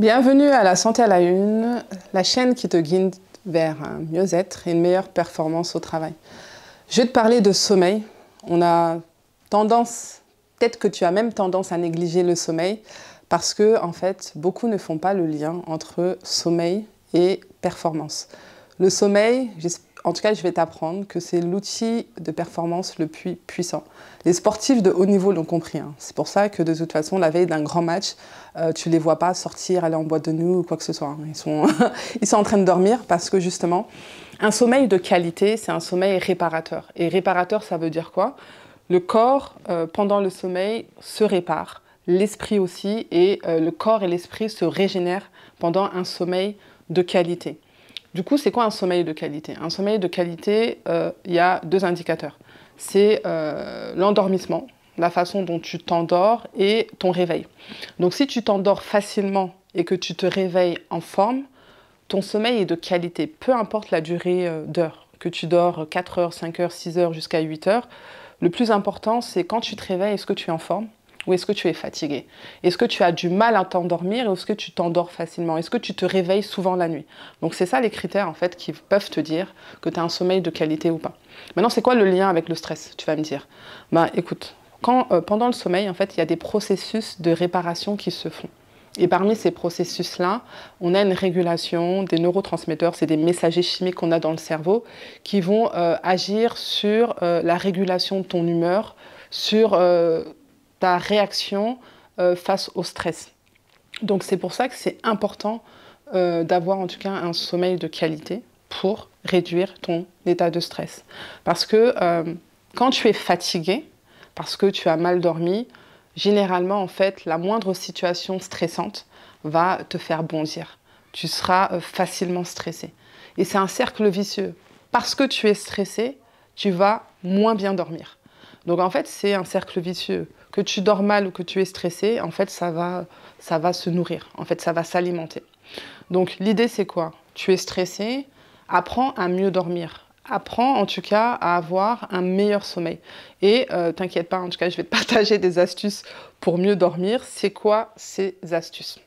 Bienvenue à la Santé à la Une, la chaîne qui te guide vers un mieux-être et une meilleure performance au travail. Je vais te parler de sommeil. On a tendance, peut-être que tu as même tendance à négliger le sommeil parce que, en fait, beaucoup ne font pas le lien entre sommeil et performance. Le sommeil, en tout cas, je vais t'apprendre que c'est l'outil de performance le plus puissant. Les sportifs de haut niveau l'ont compris. C'est pour ça que de toute façon, la veille d'un grand match, tu ne les vois pas sortir, aller en boîte de nuit ou quoi que ce soit. Ils sont en train de dormir parce que justement, un sommeil de qualité, c'est un sommeil réparateur. Et réparateur, ça veut dire quoi? Le corps, pendant le sommeil, se répare. L'esprit aussi, et le corps et l'esprit se régénèrent pendant un sommeil de qualité. Du coup, c'est quoi un sommeil de qualité? Un sommeil de qualité, il y a deux indicateurs. C'est l'endormissement, la façon dont tu t'endors et ton réveil. Donc si tu t'endors facilement et que tu te réveilles en forme, ton sommeil est de qualité, peu importe la durée d'heures, que tu dors 4 heures, 5 heures, 6 heures jusqu'à 8 heures. Le plus important, c'est quand tu te réveilles, est-ce que tu es en forme? Ou est-ce que tu es fatigué? Est-ce que tu as du mal à t'endormir ou est-ce que tu t'endors facilement? Est-ce que tu te réveilles souvent la nuit? Donc c'est ça les critères en fait qui peuvent te dire que tu as un sommeil de qualité ou pas. Maintenant, c'est quoi le lien avec le stress? Tu vas me dire. Bah écoute, pendant le sommeil, en fait, il y a des processus de réparation qui se font. Et parmi ces processus-là, on a une régulation des neurotransmetteurs, c'est des messagers chimiques qu'on a dans le cerveau qui vont agir sur la régulation de ton humeur, sur ta réaction face au stress. Donc c'est pour ça que c'est important d'avoir en tout cas un sommeil de qualité pour réduire ton état de stress. Parce que quand tu es fatigué, parce que tu as mal dormi, généralement en fait la moindre situation stressante va te faire bondir. Tu seras facilement stressé. Et c'est un cercle vicieux. Parce que tu es stressé, tu vas moins bien dormir. Donc en fait, c'est un cercle vicieux. Que tu dors mal ou que tu es stressé, en fait, ça va se nourrir. En fait, ça va s'alimenter. Donc l'idée, c'est quoi? Tu es stressé, apprends à mieux dormir. Apprends en tout cas à avoir un meilleur sommeil. Et t'inquiète pas, en tout cas, je vais te partager des astuces pour mieux dormir. C'est quoi ces astuces?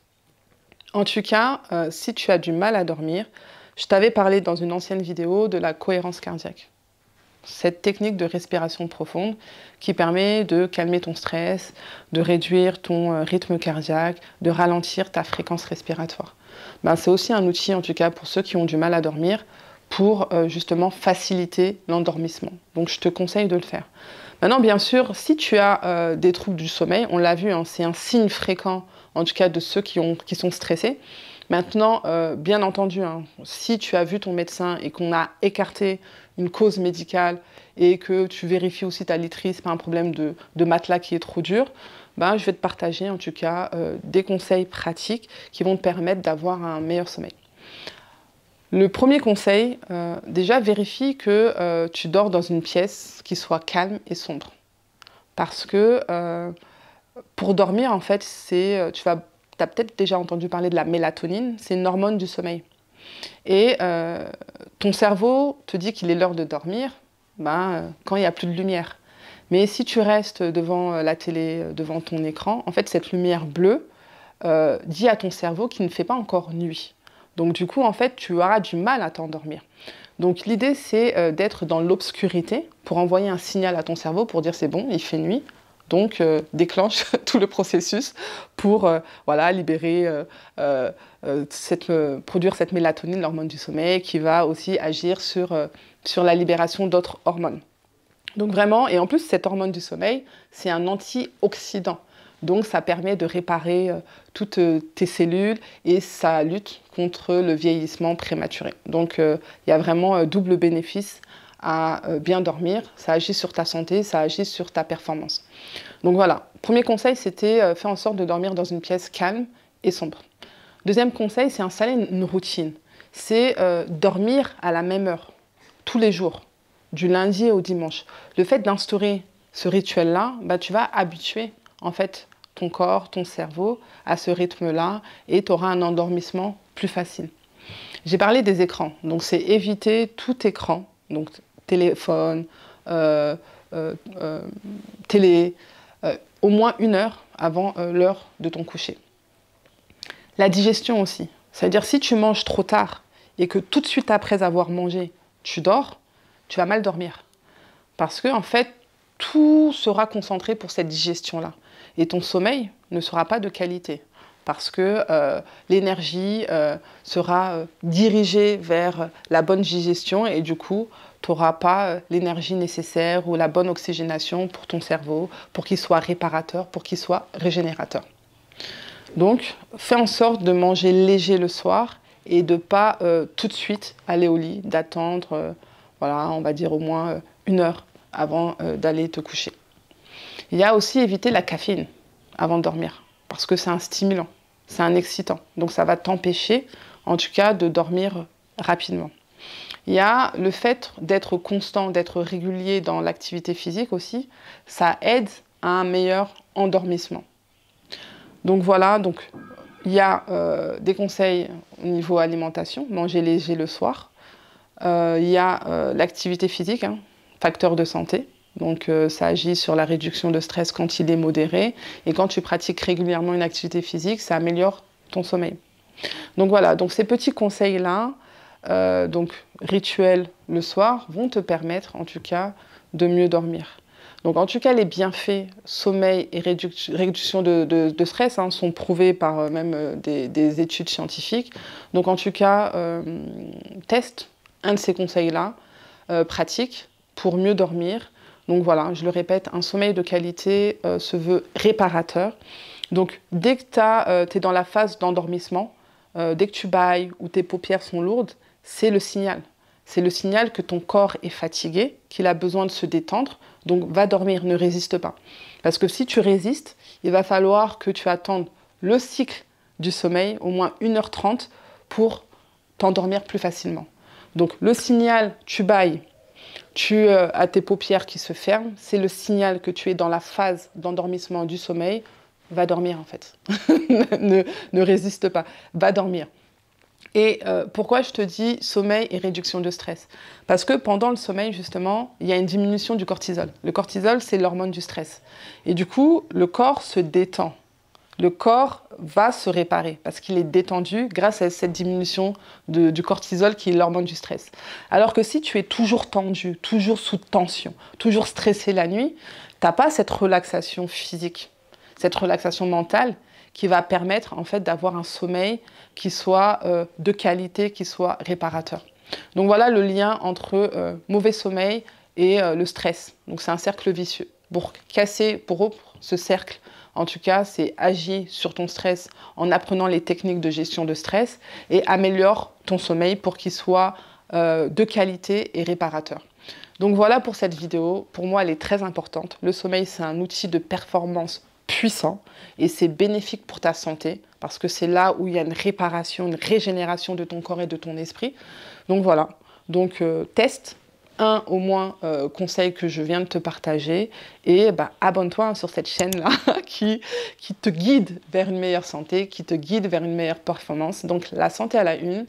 En tout cas, si tu as du mal à dormir, je t'avais parlé dans une ancienne vidéo de la cohérence cardiaque. Cette technique de respiration profonde qui permet de calmer ton stress, de réduire ton rythme cardiaque, de ralentir ta fréquence respiratoire. Ben, c'est aussi un outil, en tout cas pour ceux qui ont du mal à dormir, pour justement faciliter l'endormissement. Donc je te conseille de le faire. Maintenant, bien sûr, si tu as des troubles du sommeil, on l'a vu, c'est un signe fréquent, en tout cas de ceux qui sont stressés. Maintenant, bien entendu, si tu as vu ton médecin et qu'on a écarté une cause médicale et que tu vérifies aussi ta literie, ce n'est pas un problème de matelas qui est trop dur, ben, je vais te partager en tout cas des conseils pratiques qui vont te permettre d'avoir un meilleur sommeil. Le premier conseil, déjà vérifie que tu dors dans une pièce qui soit calme et sombre. Parce que pour dormir, en fait, tu as peut-être déjà entendu parler de la mélatonine, c'est une hormone du sommeil. Et ton cerveau te dit qu'il est l'heure de dormir quand il n'y a plus de lumière. Mais si tu restes devant la télé, devant ton écran, en fait, cette lumière bleue dit à ton cerveau qu'il ne fait pas encore nuit. Donc du coup, en fait, tu auras du mal à t'endormir. Donc l'idée, c'est d'être dans l'obscurité pour envoyer un signal à ton cerveau pour dire c'est bon, il fait nuit. Donc déclenche tout le processus pour voilà, libérer, produire cette mélatonine, l'hormone du sommeil, qui va aussi agir sur la libération d'autres hormones. Donc vraiment, et en plus cette hormone du sommeil, c'est un antioxydant. Donc ça permet de réparer toutes tes cellules et ça lutte contre le vieillissement prématuré. Donc il y a vraiment double bénéfice à bien dormir. Ça agit sur ta santé, ça agit sur ta performance. Donc voilà, premier conseil, c'était faire en sorte de dormir dans une pièce calme et sombre. Deuxième conseil, c'est installer une routine. C'est dormir à la même heure, tous les jours, du lundi au dimanche. Le fait d'instaurer ce rituel-là, tu vas habituer en fait ton corps, ton cerveau à ce rythme-là et tu auras un endormissement plus facile. J'ai parlé des écrans, donc c'est éviter tout écran, donc téléphone, télé, au moins 1 heure avant l'heure de ton coucher. La digestion aussi. C'est-à-dire si tu manges trop tard et que tout de suite après avoir mangé, tu dors, tu vas mal dormir. Parce que en fait, tout sera concentré pour cette digestion-là. Et ton sommeil ne sera pas de qualité. Parce que l'énergie sera dirigée vers la bonne digestion et du coup, tu n'auras pas l'énergie nécessaire ou la bonne oxygénation pour ton cerveau, pour qu'il soit réparateur, pour qu'il soit régénérateur. Donc, fais en sorte de manger léger le soir et de ne pas tout de suite aller au lit, d'attendre, voilà, on va dire au moins 1 heure avant d'aller te coucher. Il y a aussi éviter la caféine avant de dormir, parce que c'est un stimulant, c'est un excitant. Donc ça va t'empêcher, en tout cas, de dormir rapidement. Il y a le fait d'être constant, d'être régulier dans l'activité physique aussi, ça aide à un meilleur endormissement. Donc voilà, donc, il y a des conseils au niveau alimentation, manger léger le soir. Il y a l'activité physique, hein, facteur de santé. Donc ça agit sur la réduction de stress quand il est modéré. Et quand tu pratiques régulièrement une activité physique, ça améliore ton sommeil. Donc voilà, donc ces petits conseils-là, donc rituels le soir, vont te permettre en tout cas de mieux dormir. Donc en tout cas, les bienfaits sommeil et réduction de stress hein, sont prouvés par même des études scientifiques. Donc en tout cas, teste un de ces conseils-là, pratique pour mieux dormir. Donc voilà, je le répète, un sommeil de qualité se veut réparateur. Donc dès que tu es dans la phase d'endormissement, dès que tu bâilles ou tes paupières sont lourdes, c'est le signal. C'est le signal que ton corps est fatigué, qu'il a besoin de se détendre. Donc va dormir, ne résiste pas. Parce que si tu résistes, il va falloir que tu attendes le cycle du sommeil, au moins 1h30, pour t'endormir plus facilement. Donc le signal, tu bâilles, tu as tes paupières qui se ferment, c'est le signal que tu es dans la phase d'endormissement du sommeil. Va dormir en fait. ne résiste pas, va dormir. Et pourquoi je te dis sommeil et réduction de stress? Parce que pendant le sommeil, justement, il y a une diminution du cortisol. Le cortisol, c'est l'hormone du stress. Et du coup, le corps se détend. Le corps va se réparer parce qu'il est détendu grâce à cette diminution du cortisol qui est l'hormone du stress. Alors que si tu es toujours tendu, toujours sous tension, toujours stressé la nuit, tu n'as pas cette relaxation physique, cette relaxation mentale qui va permettre en fait d'avoir un sommeil qui soit de qualité, qui soit réparateur. Donc voilà le lien entre mauvais sommeil et le stress. Donc c'est un cercle vicieux. Pour rompre ce cercle, en tout cas, c'est agir sur ton stress en apprenant les techniques de gestion de stress et améliore ton sommeil pour qu'il soit de qualité et réparateur. Donc voilà pour cette vidéo. Pour moi, elle est très importante. Le sommeil, c'est un outil de performance puissant et c'est bénéfique pour ta santé parce que c'est là où il y a une réparation, une régénération de ton corps et de ton esprit. Donc voilà, donc teste un au moins conseil que je viens de te partager et abonne-toi sur cette chaîne-là qui te guide vers une meilleure santé, qui te guide vers une meilleure performance. Donc la santé à la une,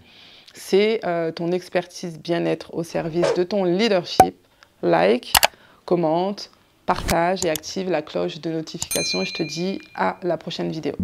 c'est ton expertise bien-être au service de ton leadership. Like, commente, partage et active la cloche de notification. Je te dis à la prochaine vidéo.